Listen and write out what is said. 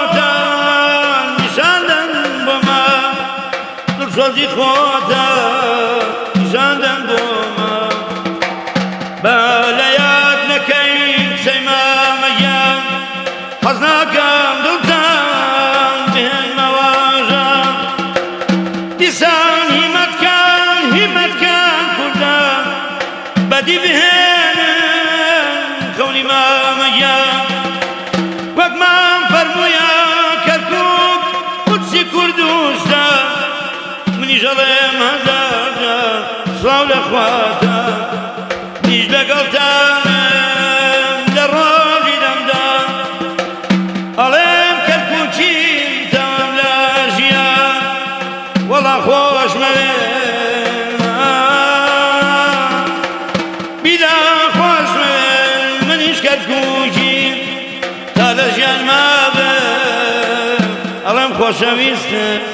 خۆتان نیشاندن بۆمە دڵسۆزی خۆتان نیشاندن بۆمە بە لە یاد نەکەی قسەی مامەگیان حەز ناکەم دڵتان بهێنمەوەژە دیسان هیمەتکان کوردان بەدی بهێنن کەونی مامەگیان وەکمان فەرموویە کەرکووک قودسی کوردستان منیش ئەڵێم هەزار جار سڵاو لە خواتان نیش لەگەڵتانم لە ڕۆژی دەمدا ئەڵێم کەرکووکیم تەمام لە ژیان وەڵا خۆشمەوێ بیدا خۆشمەوێ منیش کەرکووکیم تا لە ژیان مابێ ئەڵێم خۆشەویستم